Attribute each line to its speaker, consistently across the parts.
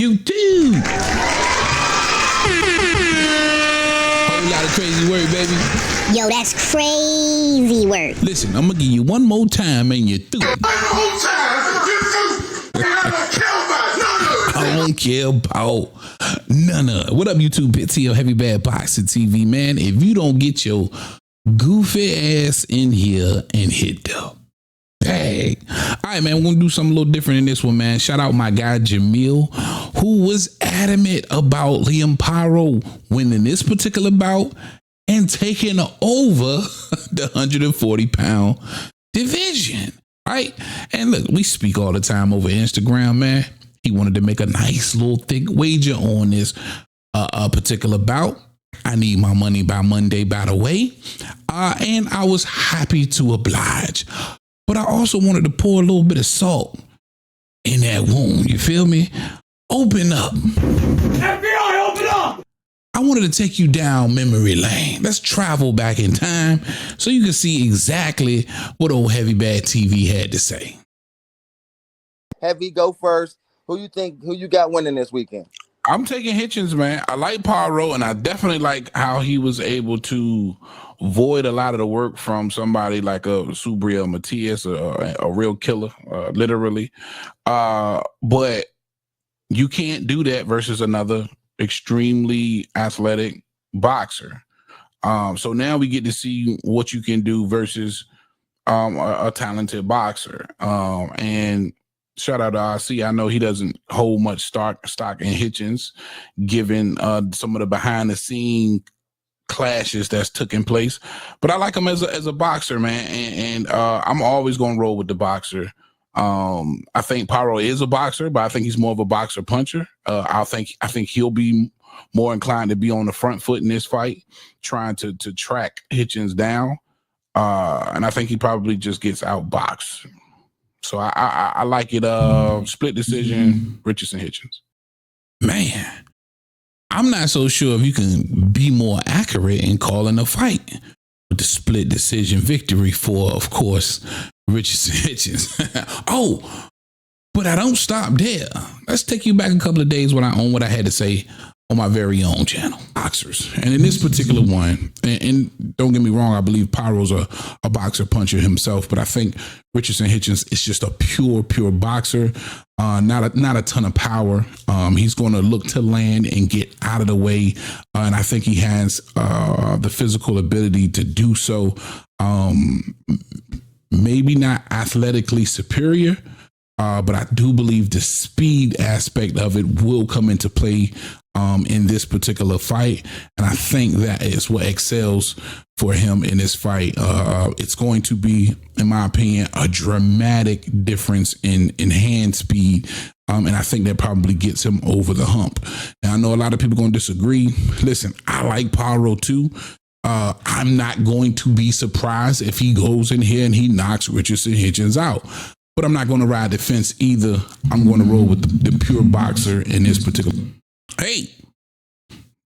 Speaker 1: YouTube. Whole lot of crazy work, baby.
Speaker 2: Yo, that's crazy work.
Speaker 1: Listen, I'm gonna give you one more time and you're through. I don't care about none of it. What up, YouTube? It's your Heavy Bad Boxing TV, man. If you don't get your goofy ass in here and hit the bag. All right, man, we're gonna do something a little different in this one, man. Shout out my guy Jamil, who was adamant about Liam Paro winning this particular bout and taking over the 140-pound division. Right? And look, we speak all the time over Instagram, man. He wanted to make a nice little thick wager on this particular bout. I need my money by Monday, by the way. And I was happy to oblige. But I also wanted to pour a little bit of salt in that wound. You feel me? Open up.
Speaker 3: FBI, open up!
Speaker 1: I wanted to take you down memory lane. Let's travel back in time so you can see exactly what old Heavy Bad TV had to say.
Speaker 4: Heavy, go first. Who you got winning this weekend?
Speaker 1: I'm taking Hitchins, man. I like Paro, and I definitely like how he was able to void a lot of the work from somebody like a Subriel Matias, a real killer, literally. But you can't do that versus another extremely athletic boxer. So now we get to see what you can do versus a talented boxer. And shout out to RC. I know he doesn't hold much stock in Hitchins, given some of the behind the scene clashes that's taking place. But I like him as a boxer, man, and I'm always gonna roll with the boxer. I think Paro is a boxer, but I think he's more of a boxer puncher. I think he'll be more inclined to be on the front foot in this fight, trying to track Hitchins down. And I think he probably just gets outboxed. So I like it. Split decision, Richardson Hitchins. Man, I'm not so sure if you can be more accurate in calling a fight with the split decision victory for, of course, Richardson Hitchins. Oh, but I don't stop there. Let's take you back a couple of days when what I had to say on my very own channel, boxers. And in this particular one, and don't get me wrong, I believe Paro's a boxer puncher himself, but I think Richardson Hitchins is just a pure boxer, not a ton of power. He's going to look to land and get out of the way, and I think he has the physical ability to do so. Maybe not athletically superior, but I do believe the speed aspect of it will come into play in this particular fight. And I think that is what excels for him in this fight. It's going to be, in my opinion, a dramatic difference in hand speed. And I think that probably gets him over the hump. Now, I know a lot of people are going to disagree. Listen, I like Paro too. I'm not going to be surprised if he goes in here and he knocks Richardson Hitchins out. But I'm not going to ride the fence either. I'm going to roll with the pure boxer in this particular. Hey,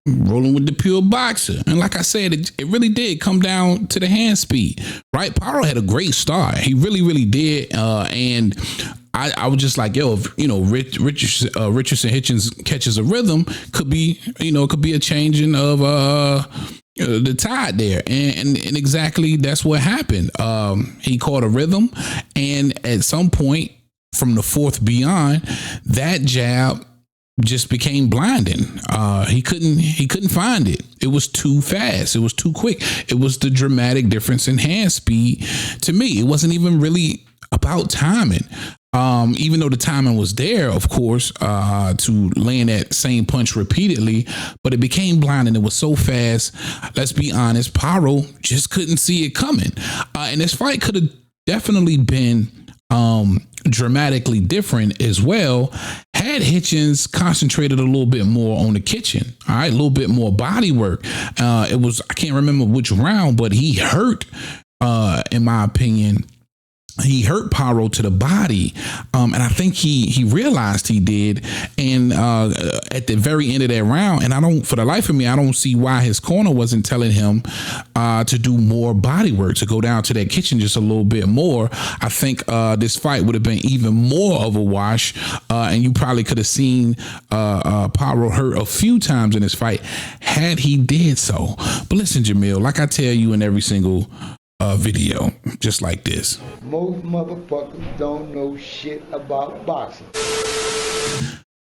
Speaker 1: rolling with the pure boxer. And like I said, it really did come down to the hand speed, right? Paro had a great start. He really did. And I was just like, yo, if, Richardson Hitchins catches a rhythm, could be a changing of the tide there. And exactly that's what happened. He caught a rhythm, and at some point from the fourth beyond, that jab just became blinding. He couldn't find it. It was too fast. It was too quick. It was the dramatic difference in hand speed. To me, it wasn't even really about timing. Even though the timing was there, of course, to land that same punch repeatedly, but it became blinding. It was so fast. Let's be honest, Paro just couldn't see it coming. And this fight could have definitely been dramatically different as well had Hitchins concentrated a little bit more on the kitchen. All right, a little bit more body work. It was, I can't remember which round, but he hurt, in my opinion, he hurt Paro to the body, and I think he realized he did. And at the very end of that round, and I don't, for the life of me, I don't see why his corner wasn't telling him to do more body work, to go down to that kitchen just a little bit more. I think this fight would have been even more of a wash, and you probably could have seen Paro hurt a few times in this fight had he did so. But listen, Jamil, like I tell you in every single video, just like this.
Speaker 5: Most motherfuckers don't know shit about boxing.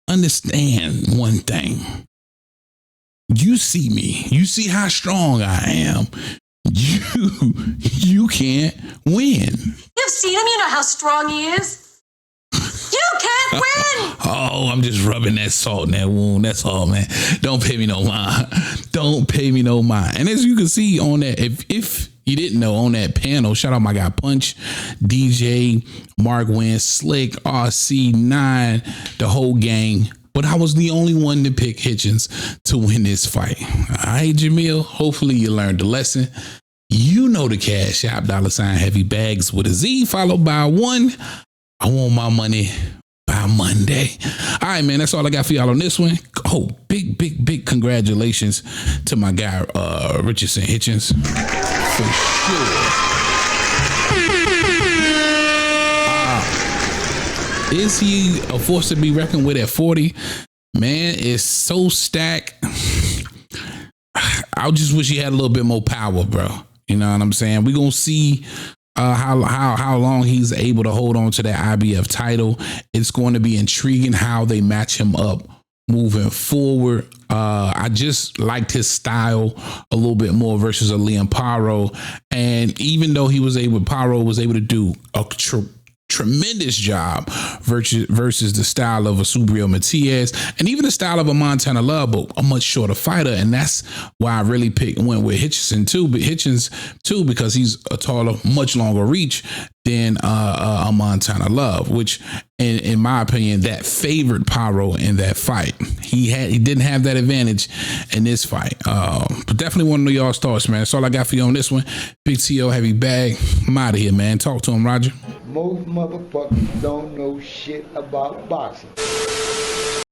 Speaker 1: Understand one thing. You see me. You see how strong I am. You can't win.
Speaker 6: You've seen him. You know how strong he is. You can't win.
Speaker 1: Oh, I'm just rubbing that salt in that wound. That's all, man. Don't pay me no mind. Don't pay me no mind. And as you can see on that, if you didn't know, on that panel, shout out my guy Punch, DJ, Mark Wynn, Slick, RC9, the whole gang. But I was the only one to pick Hitchins to win this fight. All right, Jamil, hopefully you learned the lesson. You know the cash app, $ heavy bags with a Z followed by 1. I want my money by Monday. All right, man, that's all I got for y'all on this one. Oh, big congratulations to my guy, Richardson Hitchins. For sure. Is he a force to be reckoned with at 40? Man, it's so stacked. I just wish he had a little bit more power, bro. You know what I'm saying? We're going to see how long he's able to hold on to that IBF title. It's going to be intriguing how they match him up moving forward. I just liked his style a little bit more versus a Liam Paro. And even though Paro was able to do a tremendous job versus the style of a Subriel Matias and even the style of a Montana Love, but a much shorter fighter. And that's why I really went with Hitchins too, because he's a taller, much longer reach than a Montana Love, which in my opinion, that favored Paro in that fight. He didn't have that advantage in this fight. But definitely one of y'all's thoughts, man. That's all I got for you on this one. Big T.O. heavy bag. I'm out of here, man. Talk to him, Roger.
Speaker 5: Most motherfuckers don't know shit about boxing.